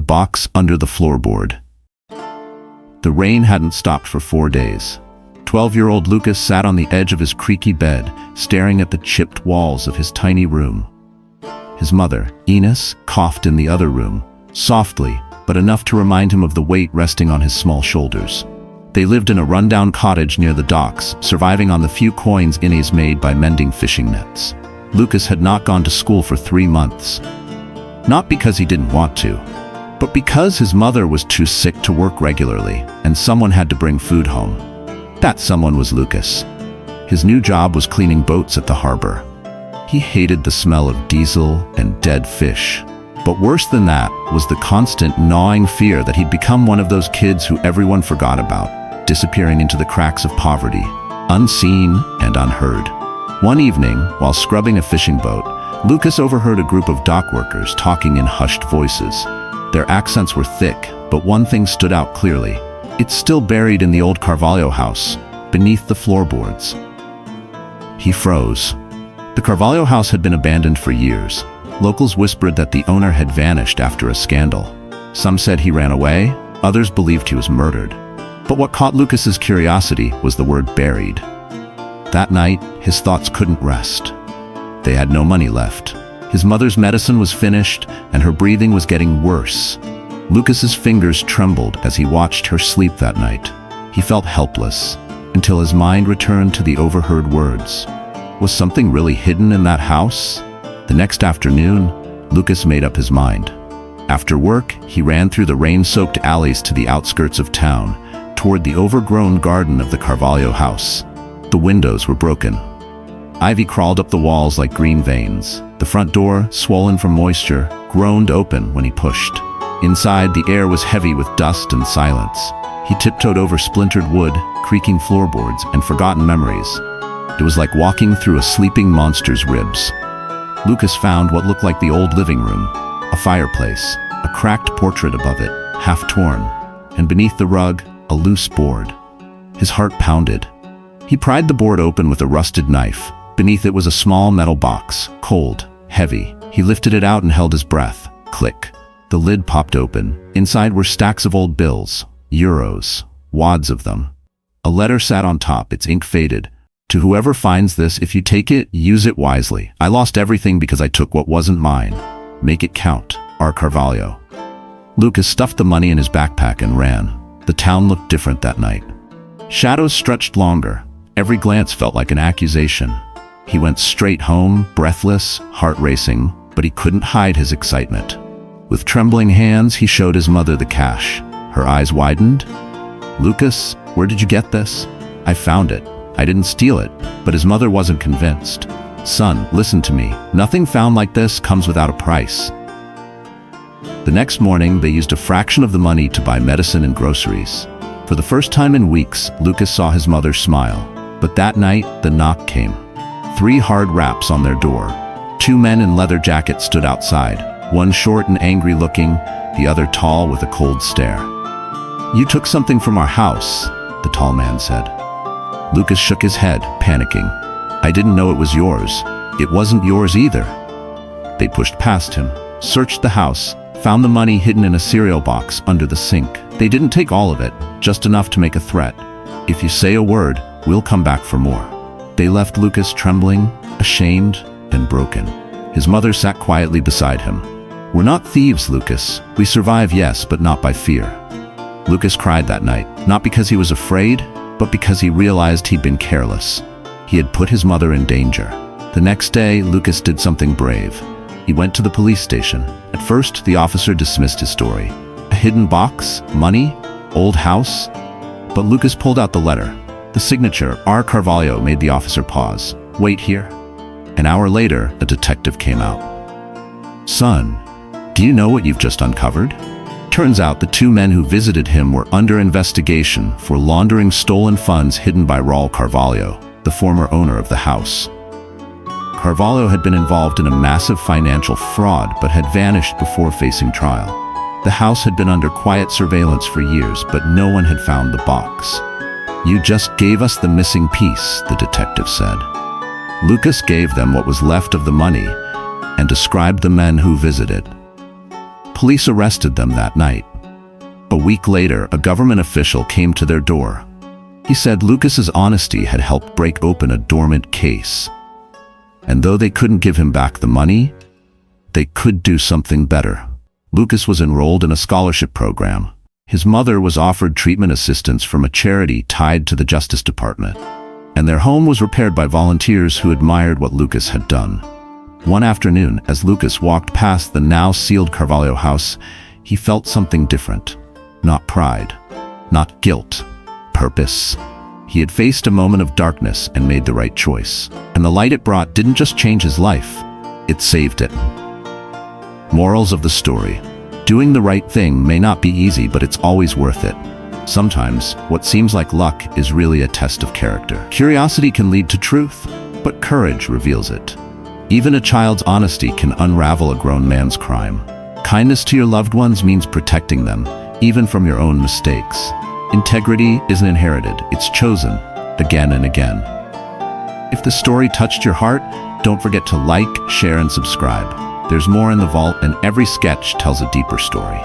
box under the floorboard. The rain hadn't stopped for 4 days. 12-year-old Lucas sat on the edge of his creaky bed, staring at the chipped walls of his tiny room. His mother, Eunice, coughed in the other room, softly, but enough to remind him of the weight resting on his small shoulders. They lived in a rundown cottage near the docks, surviving on the few coins Inez made by mending fishing nets. Lucas had not gone to school for 3 months. Not because he didn't want to, but because his mother was too sick to work regularly, and someone had to bring food home. That someone was Lucas. His new job was cleaning boats at the harbor. He hated the smell of diesel and dead fish. But worse than that was the constant gnawing fear that he'd become one of those kids who everyone forgot about, disappearing into the cracks of poverty, unseen and unheard. One evening, while scrubbing a fishing boat, Lucas overheard a group of dock workers talking in hushed voices. Their accents were thick, but one thing stood out clearly. It's still buried in the old Carvalho house, beneath the floorboards. He froze. The Carvalho house had been abandoned for years. Locals whispered that the owner had vanished after a scandal. Some said he ran away, others believed he was murdered. But what caught Lucas's curiosity was the word buried. That night, his thoughts couldn't rest. They had no money left. His mother's medicine was finished, and her breathing was getting worse. Lucas's fingers trembled as he watched her sleep that night. He felt helpless, until his mind returned to the overheard words. Was something really hidden in that house? The next afternoon, Lucas made up his mind. After work, he ran through the rain-soaked alleys to the outskirts of town, toward the overgrown garden of the Carvalho house. The windows were broken. Ivy crawled up the walls like green veins. The front door, swollen from moisture, groaned open when he pushed. Inside, the air was heavy with dust and silence. He tiptoed over splintered wood, creaking floorboards, and forgotten memories. It was like walking through a sleeping monster's ribs. Lucas found what looked like the old living room, a fireplace, a cracked portrait above it, half torn, and beneath the rug, a loose board. His heart pounded. He pried the board open with a rusted knife. Beneath it was a small metal box, cold, heavy. He lifted it out and held his breath. Click. The lid popped open. Inside were stacks of old bills, euros, wads of them. A letter sat on top, its ink faded. To whoever finds this, if you take it, use it wisely. I lost everything because I took what wasn't mine. Make it count. R. Carvalho. Lucas stuffed the money in his backpack and ran. The town looked different that night. Shadows stretched longer. Every glance felt like an accusation. He went straight home, breathless, heart racing, but he couldn't hide his excitement. With trembling hands, he showed his mother the cash. Her eyes widened. Lucas, where did you get this? I found it. I didn't steal it, but his mother wasn't convinced. Son, listen to me. Nothing found like this comes without a price. The next morning, they used a fraction of the money to buy medicine and groceries. For the first time in weeks, Lucas saw his mother smile. But that night, the knock came. 3 hard raps on their door. 2 men in leather jackets stood outside, one short and angry looking, the other tall with a cold stare. You took something from our house, the tall man said. Lucas shook his head, panicking. I didn't know it was yours. It wasn't yours either. They pushed past him, searched the house, found the money hidden in a cereal box under the sink. They didn't take all of it, just enough to make a threat. If you say a word, we'll come back for more. They left Lucas trembling, ashamed, and broken. His mother sat quietly beside him. We're not thieves, Lucas. We survive, yes, but not by fear. Lucas cried that night, not because he was afraid, but because he realized he'd been careless. He had put his mother in danger. The next day, Lucas did something brave. He went to the police station. At first, the officer dismissed his story. A hidden box? Money? Old house? But Lucas pulled out the letter. The signature, R. Carvalho, made the officer pause. Wait here. An hour later, a detective came out. Son, do you know what you've just uncovered? Turns out the 2 men who visited him were under investigation for laundering stolen funds hidden by Raul Carvalho, the former owner of the house. Carvalho had been involved in a massive financial fraud but had vanished before facing trial. The house had been under quiet surveillance for years, but no one had found the box. You just gave us the missing piece, the detective said. Lucas gave them what was left of the money and described the men who visited. Police arrested them that night. A week later, a government official came to their door. He said Lucas's honesty had helped break open a dormant case. And though they couldn't give him back the money, they could do something better. Lucas was enrolled in a scholarship program. His mother was offered treatment assistance from a charity tied to the Justice Department. And their home was repaired by volunteers who admired what Lucas had done. One afternoon, as Lucas walked past the now sealed Carvalho house, he felt something different. Not pride, not guilt, purpose. He had faced a moment of darkness and made the right choice. And the light it brought didn't just change his life, it saved it. Morals of the story. Doing the right thing may not be easy, but it's always worth it. Sometimes, what seems like luck is really a test of character. Curiosity can lead to truth, but courage reveals it. Even a child's honesty can unravel a grown man's crime. Kindness to your loved ones means protecting them, even from your own mistakes. Integrity isn't inherited, it's chosen, again and again. If the story touched your heart, don't forget to like, share, and subscribe. There's more in the vault, and every sketch tells a deeper story.